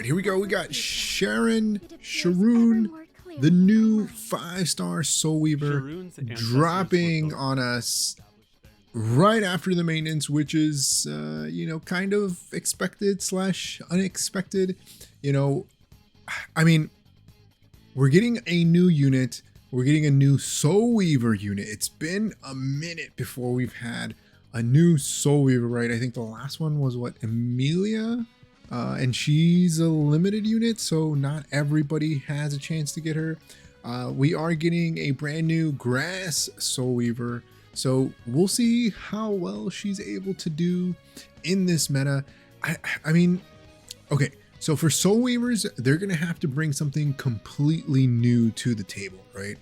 Here we go. We got Sharon, Sharun, the new 5-star Soulweaver, dropping on us right after the maintenance, which is, kind of expected slash unexpected. I mean, we're getting a new unit. We're getting a new Soulweaver unit. It's been a minute before we've had a new Soulweaver, right? I think the last one was what, Amelia? And she's a limited unit, so not everybody has a chance to get her. We are getting a brand new grass Soulweaver, so we'll see how well she's able to do in this meta. I mean, okay, so for Soulweavers, they're gonna have to bring something completely new to the table, right?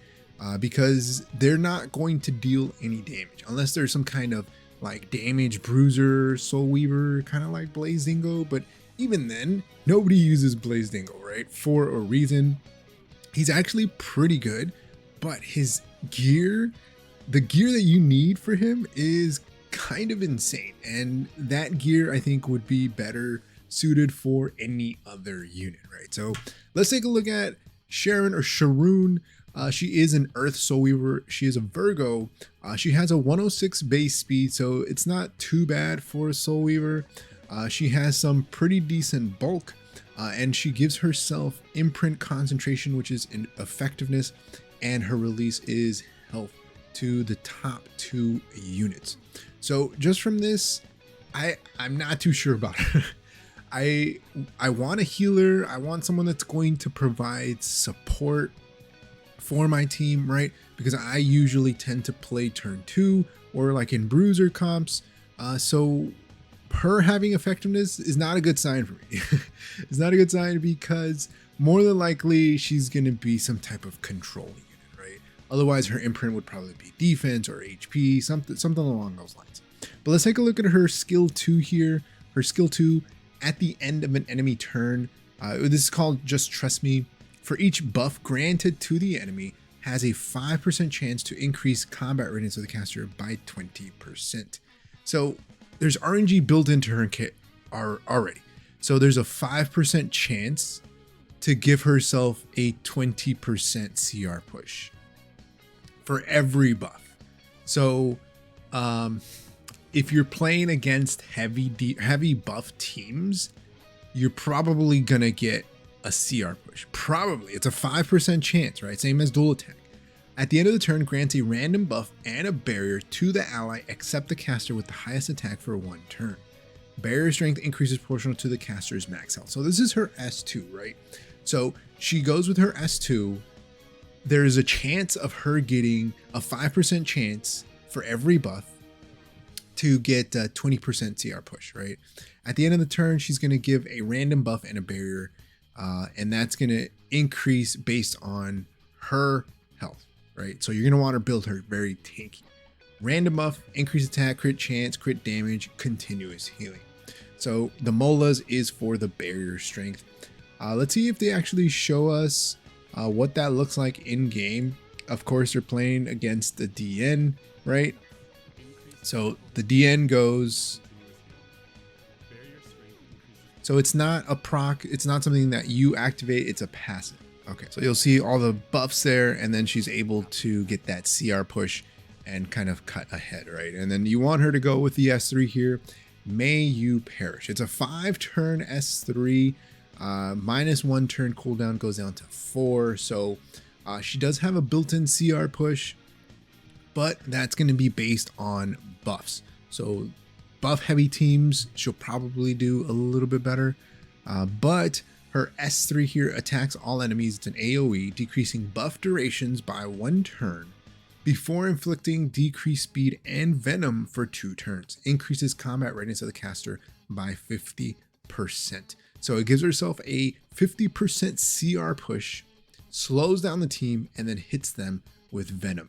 Because they're not going to deal any damage unless there's some kind of like damage bruiser Soulweaver, kind of like Blazingo, but even then, nobody uses Blazingo, right? For a reason. He's actually pretty good, but his gear, the gear that you need for him is kind of insane. And that gear, I think, would be better suited for any other unit, right? So let's take a look at Sharon or Sharun. She is an Earth Soulweaver. She is a Virgo. She has a 106 base speed, so it's not too bad for a Soulweaver. She has some pretty decent bulk, and she gives herself imprint concentration, which is in effectiveness, and her release is health to the top 2 units. So just from this, I'm not too sure about her. I want a healer. I want someone that's going to provide support for my team, right? Because I usually tend to play turn 2 or like in bruiser comps. So her having effectiveness is not a good sign for me. It's not a good sign because more than likely she's going to be some type of control unit, right? Otherwise her imprint would probably be defense or HP, something along those lines. But let's take a look at her skill 2 here. Her skill 2, at the end of an enemy turn, this is called Just Trust Me. For each buff granted to the enemy, has a 5% chance to increase combat readiness of the caster by 20%. So there's RNG built into her kit already. So there's a 5% chance to give herself a 20% CR push for every buff. So if you're playing against heavy buff teams, you're probably gonna get a CR push. Probably. It's a 5% chance, right? Same as dual attack. At the end of the turn, grants a random buff and a barrier to the ally except the caster with the highest attack for 1 turn. Barrier strength increases proportional to the caster's max health. So this is her S2, right? So she goes with her S2. There is a chance of her getting a 5% chance for every buff to get a 20% CR push, right? At the end of the turn, she's going to give a random buff and a barrier, and that's going to increase based on her health, right? So you're going to want to build her very tanky. Random buff, increased attack, crit chance, crit damage, continuous healing. So the Molas is for the barrier strength. Let's see if they actually show us what that looks like in game. Of course, they're playing against the DN, right? So the DN goes, so it's not a proc, it's not something that you activate, it's a passive. Okay, so you'll see all the buffs there, and then she's able to get that CR push and kind of cut ahead, right? And then you want her to go with the S3 here, May You Perish. It's a 5-turn S3, -1 turn cooldown goes down to 4. So she does have a built-in CR push, but that's going to be based on buffs. So buff heavy teams, she'll probably do a little bit better. But her S3 here attacks all enemies. It's an AoE, decreasing buff durations by 1 turn before inflicting decreased speed and venom for 2 turns. Increases combat readiness of the caster by 50%. So it gives herself a 50% CR push, slows down the team, and then hits them with venom.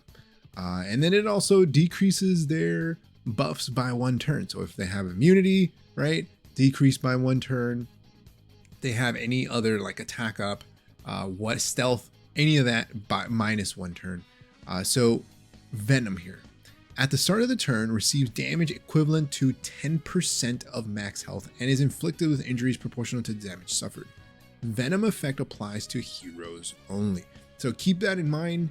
And then it also decreases their buffs by 1 turn. So if they have immunity, right, decreased by 1 turn. They have any other like attack up, what stealth, any of that by -1 turn. So venom here. At the start of the turn, receives damage equivalent to 10% of max health and is inflicted with injuries proportional to the damage suffered. venom effect applies to heroes only. So keep that in mind.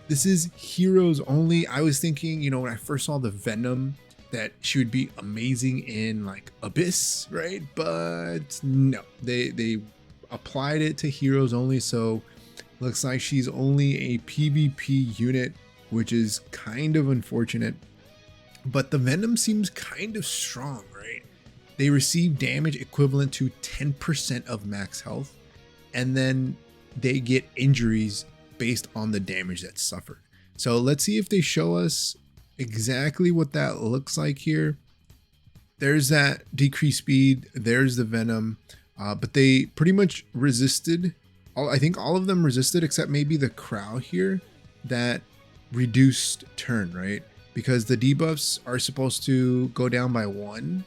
This is heroes only. I was thinking, you know, when I first saw the venom, that she would be amazing in like Abyss, right? But no, they applied it to heroes only. So looks like she's only a PvP unit, which is kind of unfortunate. But the venom seems kind of strong, right? They receive damage equivalent to 10% of max health, and then they get injuries based on the damage that's suffered. So let's see if they show us exactly what that looks like here. There's that decreased speed, there's the venom, but they pretty much resisted. I think all of them resisted except maybe the crow here that reduced turn, right? Because the debuffs are supposed to go down by 1.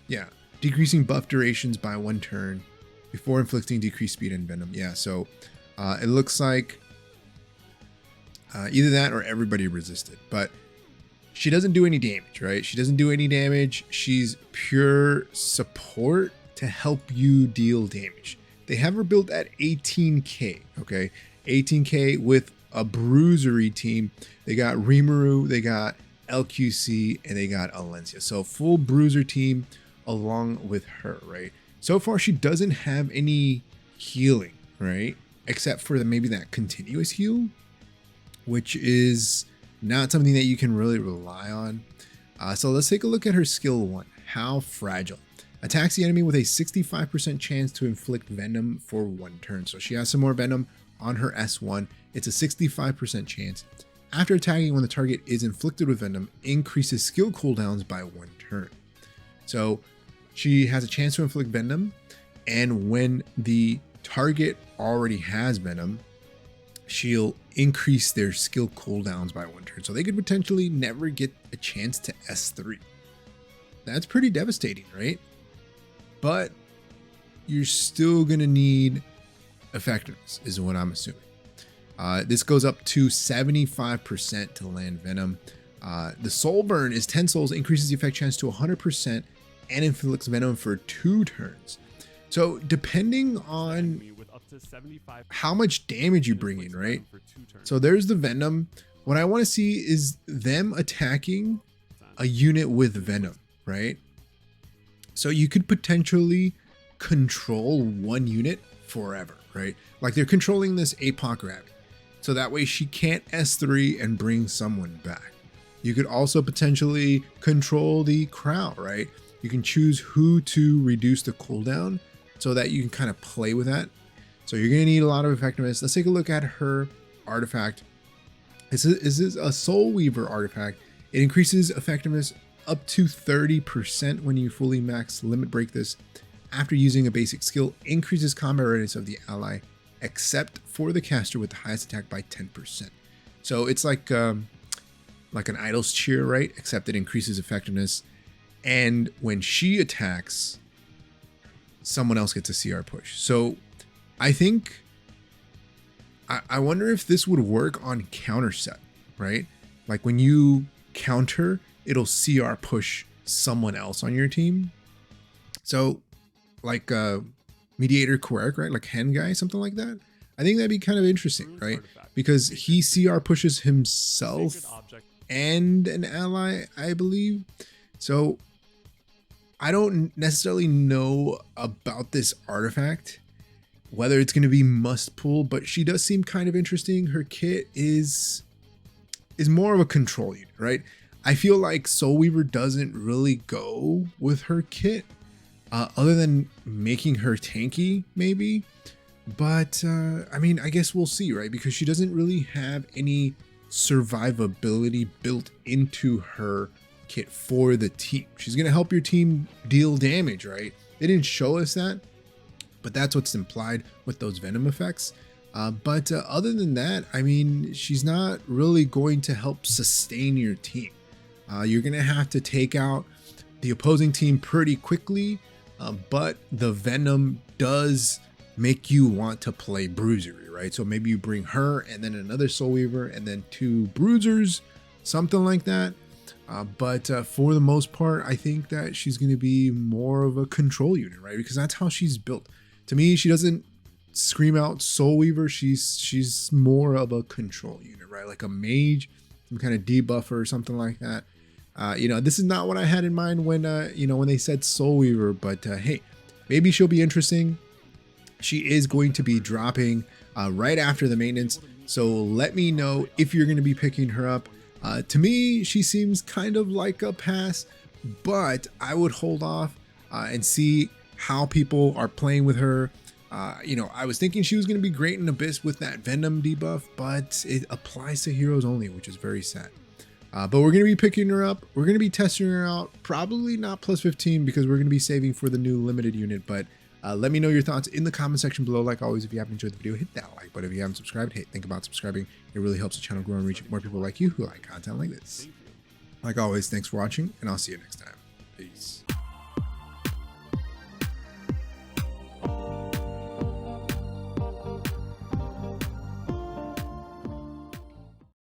Yeah, decreasing buff durations by 1 turn before inflicting decreased speed and venom. Yeah, so it looks like either that or everybody resisted, but she doesn't do any damage, right? She doesn't do any damage. She's pure support to help you deal damage. They have her built at 18k, okay? 18k with a bruisery team. They got Rimuru, they got LQC, and they got Alencia. So full bruiser team along with her, right? So far, she doesn't have any healing, right? Except for maybe that continuous heal, which is not something that you can really rely on. So let's take a look at her skill 1. How fragile. Attacks the enemy with a 65% chance to inflict venom for 1 turn. So she has some more venom on her S1. It's a 65% chance. After attacking, when the target is inflicted with venom, increases skill cooldowns by 1 turn. So she has a chance to inflict venom, and when the target already has venom, she'll increase their skill cooldowns by 1 turn. So they could potentially never get a chance to S3. That's pretty devastating, right? But you're still going to need effectiveness, is what I'm assuming. This goes up to 75% to land venom. The soul burn is 10 souls, increases the effect chance to 100%, and inflicts venom for 2 turns. So depending on how much damage you bring in, right? So there's the venom. What I want to see is them attacking a unit with venom, right? So you could potentially control 1 unit forever, right? Like they're controlling this APOC rabbit. So that way she can't S3 and bring someone back. You could also potentially control the crow, right? You can choose who to reduce the cooldown so that you can kind of play with that. So you're going to need a lot of effectiveness. Let's take a look at her artifact. This is a Soulweaver artifact. It increases effectiveness up to 30% when you fully max limit break this. After using a basic skill, increases combat readiness of the ally, except for the caster with the highest attack by 10%. So it's like an idol's cheer, right? Except it increases effectiveness. And when she attacks, someone else gets a CR push. So I think, I wonder if this would work on counter set, right? Like when you counter, it'll CR push someone else on your team. So like Mediator Quirk, right? Like Hen Guy, something like that. I think that'd be kind of interesting, right? Because he CR pushes himself and an ally, I believe. So I don't necessarily know about this artifact, whether it's going to be must pull, but she does seem kind of interesting. Her kit is more of a control unit, right? I feel like Soulweaver doesn't really go with her kit, other than making her tanky, maybe. But I mean, I guess we'll see, right? Because she doesn't really have any survivability built into her kit for the team. She's going to help your team deal damage, right? They didn't show us that, but that's what's implied with those venom effects. But other than that, I mean, she's not really going to help sustain your team. You're going to have to take out the opposing team pretty quickly, but the venom does make you want to play bruisery, right? So maybe you bring her and then another Soulweaver and then 2 bruisers, something like that. But for the most part, I think that she's going to be more of a control unit, right? Because that's how she's built. To me, she doesn't scream out Soulweaver. She's more of a control unit, right? Like a mage, some kind of debuffer or something like that. This is not what I had in mind when when they said Soulweaver, but hey, maybe she'll be interesting. She is going to be dropping right after the maintenance, so let me know if you're going to be picking her up. To me, she seems kind of like a pass, but I would hold off and see how people are playing with her. I was thinking she was going to be great in Abyss with that Venom debuff, but it applies to heroes only, which is very sad. But we're going to be picking her up. We're going to be testing her out. Probably not plus 15 because we're going to be saving for the new limited unit. But let me know your thoughts in the comment section below. Like always, if you haven't enjoyed the video, hit that like button. If you haven't subscribed, hey, think about subscribing. It really helps the channel grow and reach more people like you who like content like this. Like always, thanks for watching, and I'll see you next time. Peace.